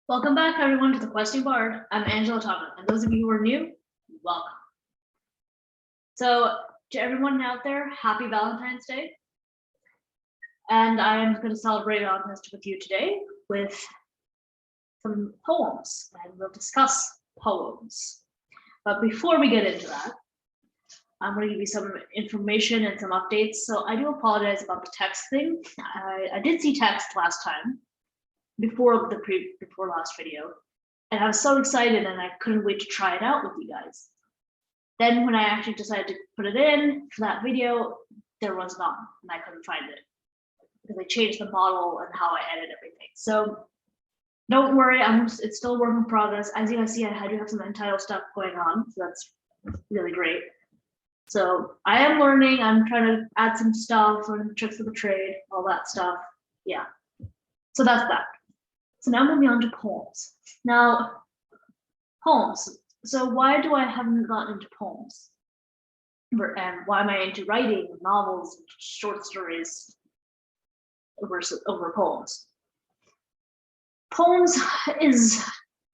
Welcome back, everyone, to the Questing Bard. I'm Angela Thomas, and those of you who are new, welcome. So, to everyone out there, happy Valentine's Day. And I'm going to celebrate Valentine's Day with you today with some poems, and we'll discuss poems. But before we get into that, I'm going to give you some information and some updates. So I do apologize about the text thing. I did see text last time, before last video, and I was so excited and I couldn't wait to try it out with you guys. Then when I actually decided to put it in for that video, there was none and I couldn't find it because I changed the model and how I edit everything. So don't worry, it's still a work in progress. As you guys see, I do have some entitled stuff going on, so that's really great. So I am learning, I'm trying to add some stuff, learn tricks of the trade, all that stuff. Yeah. So that's that. So now moving on to poems. Now, poems. So why do I haven't gotten into poems? And why am I into writing novels and short stories over poems? Poems is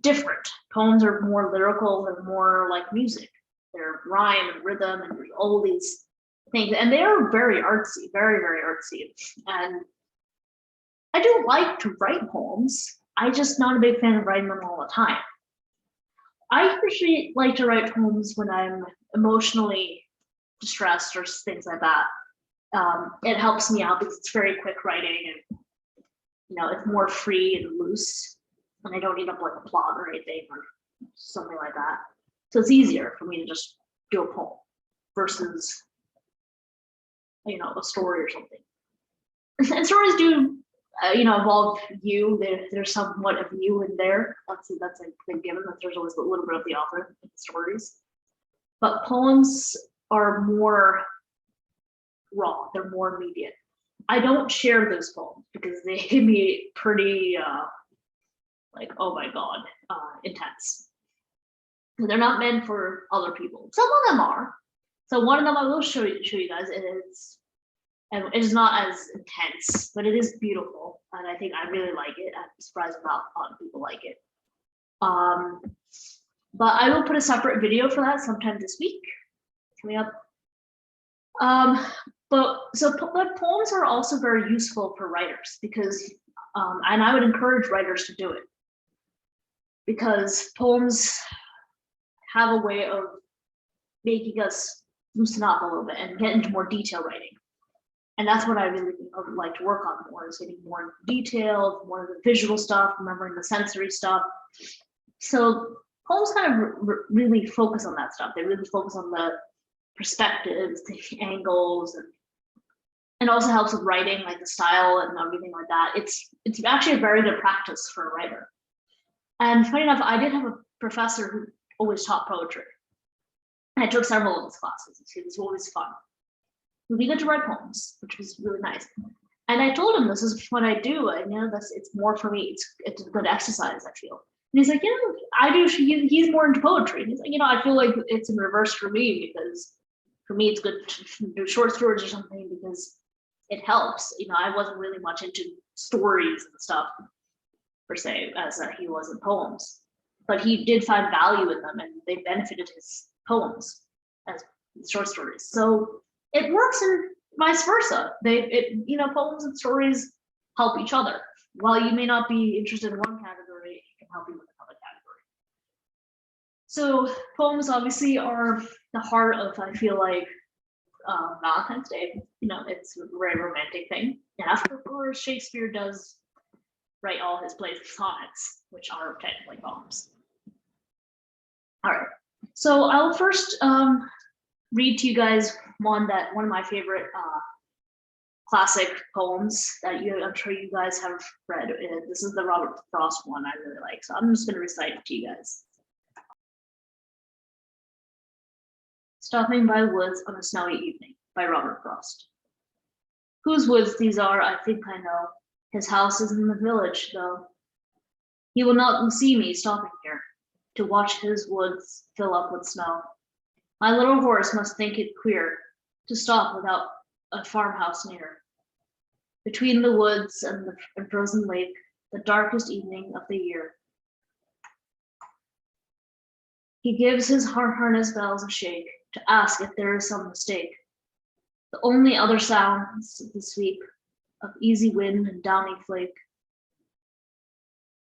different. Poems are more lyrical, they're more like music. They're rhyme and rhythm and all these things. And they are very artsy, very, very artsy. And I do like to write poems. I'm just not a big fan of writing them all the time. I usually like to write poems when I'm emotionally distressed or things like that. It helps me out because it's very quick writing and it's more free and loose, and I don't need up like a plot or anything or something like that. So it's easier for me to just do a poem versus a story or something. And stories do involve you. There's somewhat of you in there. That's a big given that there's always a little bit of the author in the stories. But poems are more raw, they're more immediate. I don't share those poems because they can be pretty like, oh my god, intense. They're not meant for other people. Some of them are. So one of them I will show you guys, and it is not as intense, but it is beautiful, and I think I really like it. I'm surprised about a lot of people like it. But I will put a separate video for that sometime this week coming up. But poems are also very useful for writers because, and I would encourage writers to do it because poems have a way of making us loosen up a little bit and get into more detail writing. And that's what I really would like to work on more, is getting more detailed, more of the visual stuff, remembering the sensory stuff. So poems kind of really focus on that stuff. They really focus on the perspectives, the angles, and also helps with writing, like the style and everything like that. It's actually a very good practice for a writer. And funny enough, I did have a professor who always taught poetry. I took several of his classes. It was always fun. We get to write poems, which was really nice. And I told him, this is what I do. And it's more for me. It's a good exercise, I feel. And he's like, I do. He's more into poetry. And he's like, I feel like it's in reverse for me because for me it's good to do short stories or something because it helps. I wasn't really much into stories and stuff per se as he was in poems, but he did find value in them, and they benefited his poems as short stories. So it works and vice versa. Poems and stories help each other. While you may not be interested in one category, it can help you with another category. So poems obviously are the heart of, I feel like, Valentine's Day. It's a very romantic thing. And of course, Shakespeare does write all his plays and sonnets, which are technically poems. All right. So I'll first read to you guys one of my favorite classic poems that I'm sure you guys have read. This is the Robert Frost one I really like, so I'm just going to recite it to you guys. Stopping by woods on a snowy evening by Robert Frost. Whose woods these are, I think I know. His house is in the village, though. He will not see me stopping here to watch his woods fill up with snow. My little horse must think it queer to stop without a farmhouse near. Between the woods and the frozen lake, the darkest evening of the year, He gives his harness bells a shake to ask if there is some mistake. The only other sounds the sweep of easy wind and downy flake.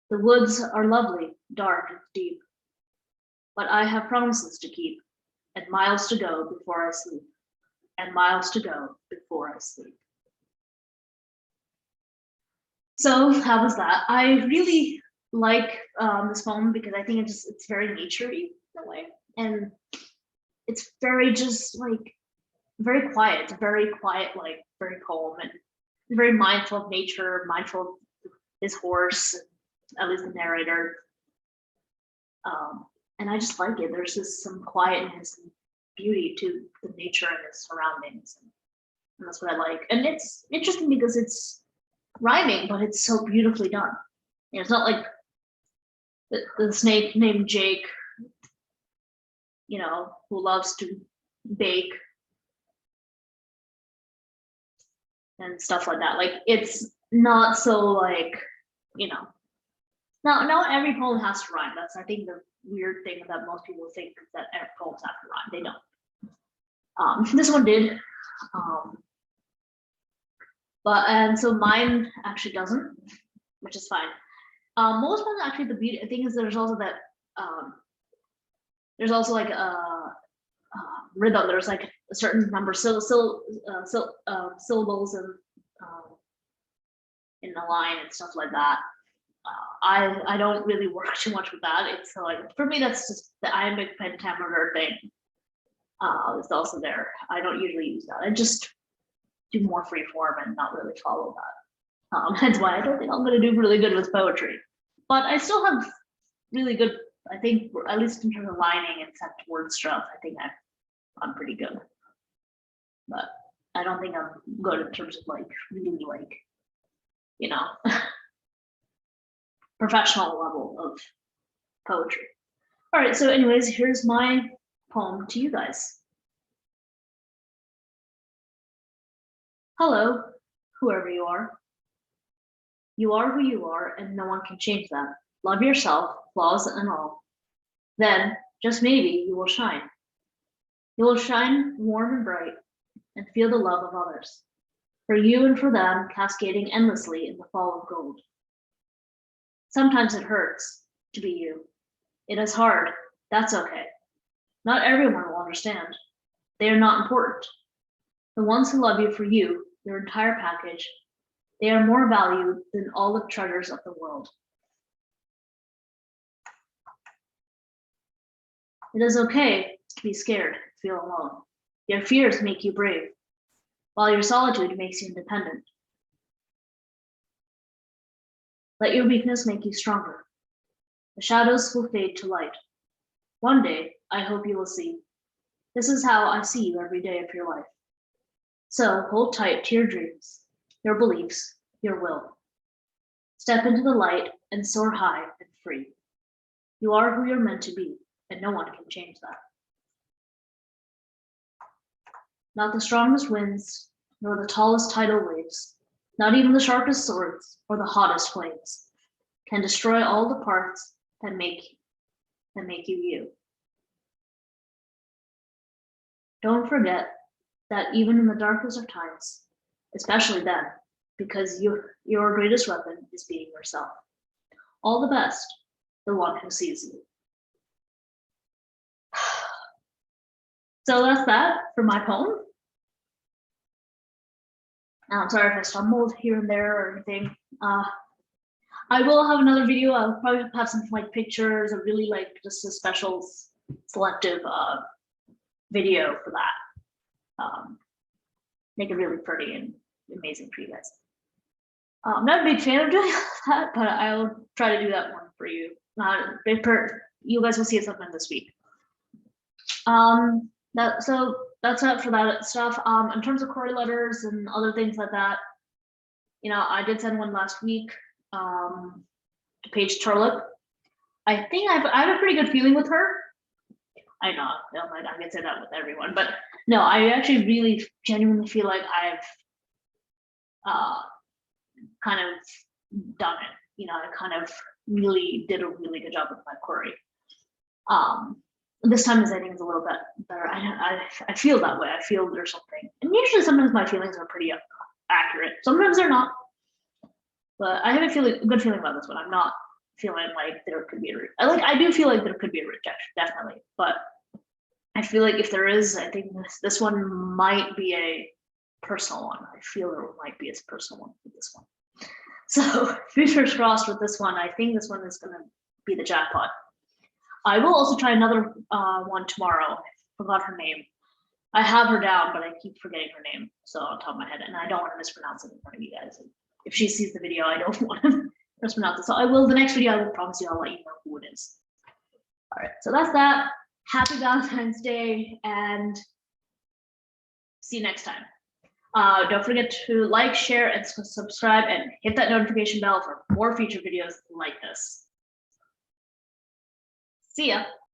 The woods are lovely, dark and deep, but I have promises to keep, and miles to go before I sleep, and miles to go before I sleep. So how was that? I really like this poem because I think it's very naturey in a way, and it's very just like very quiet. It's a very quiet, like very calm, and very mindful of nature, mindful of his horse, at least the narrator. And I just like it. There's just some quietness and beauty to the nature and its surroundings, and that's what I like. And it's interesting because it's rhyming, but it's so beautifully done. You know, it's not like the snake named Jake, you know, who loves to bake and stuff like that. Like it's not so like, you know, not every poem has to rhyme. That's I think the weird thing that most people think that every poems have to rhyme. They don't. This one did. And so mine actually doesn't, which is fine. Most ones actually the beauty thing is there's also that there's also like a rhythm. There's like a certain number syllables in the line and stuff like that. I don't really work too much with that. It's like for me that's just the iambic pentameter thing. It's also there. I don't usually use that. I just do more free form and not really follow that. That's why I don't think I'm going to do really good with poetry. But I still have really good, I think, at least in terms of lining and set word stuff, I think I'm pretty good. But I don't think I'm good in terms of like really like, you know, professional level of poetry. All right, so anyways, here's my poem to you guys. Hello, whoever you are. You are who you are, and no one can change that. Love yourself, flaws and all. Then, just maybe, you will shine. You will shine warm and bright, and feel the love of others. For you and for them, cascading endlessly in the fall of gold. Sometimes it hurts to be you. It is hard. That's okay. Not everyone will understand. They are not important. The ones who love you for you, your entire package, they are more valued than all the treasures of the world. It is okay to be scared, feel alone. Your fears make you brave, while your solitude makes you independent. Let your weakness make you stronger. The shadows will fade to light. One day, I hope you will see. This is how I see you every day of your life. So hold tight to your dreams, your beliefs, your will. Step into the light and soar high and free. You are who you're meant to be, and no one can change that. Not the strongest winds, nor the tallest tidal waves, not even the sharpest swords or the hottest flames can destroy all the parts that make you you. Don't forget that even in the darkest of times, especially then, because your greatest weapon is being yourself. All the best, the one who sees you. So that's that for my poem. I'm sorry if I stumbled here and there or anything. I will have another video. I'll probably have some like pictures or really like just a special selective video for that. Make it really pretty and amazing for you guys. I'm not a big fan of doing that, but I'll try to do that one for you. You guys will see it sometime this week. So that's it for that stuff. In terms of query letters and other things like that, you know, I did send one last week to Paige Turlip. I think I have a pretty good feeling with her. I know, I can say that with everyone, but no, I actually really genuinely feel like I've kind of done it. You know, I kind of really did a really good job with my query. This time is, I think, is a little bit better. I feel that way. I feel there's something, and usually sometimes my feelings are pretty accurate. Sometimes they're not, but I have a good feeling about this one. I'm not feeling like there could be I do feel like there could be a rejection, definitely, but I feel like if there is, I think this one might be a personal one. I feel there might be a personal one with this one. So fingers crossed with this one. I think this one is going to be the jackpot. I will also try another one tomorrow. I forgot her name. I have her down, but I keep forgetting her name. So on top of my head, and I don't want to mispronounce it in front of you guys. If she sees the video, I don't want to mispronounce it. So I will, the next video, I will promise you, I'll let you know who it is. All right, so that's that. Happy Valentine's Day, and see you next time. Don't forget to like, share, and subscribe, and hit that notification bell for more future videos like this. See ya.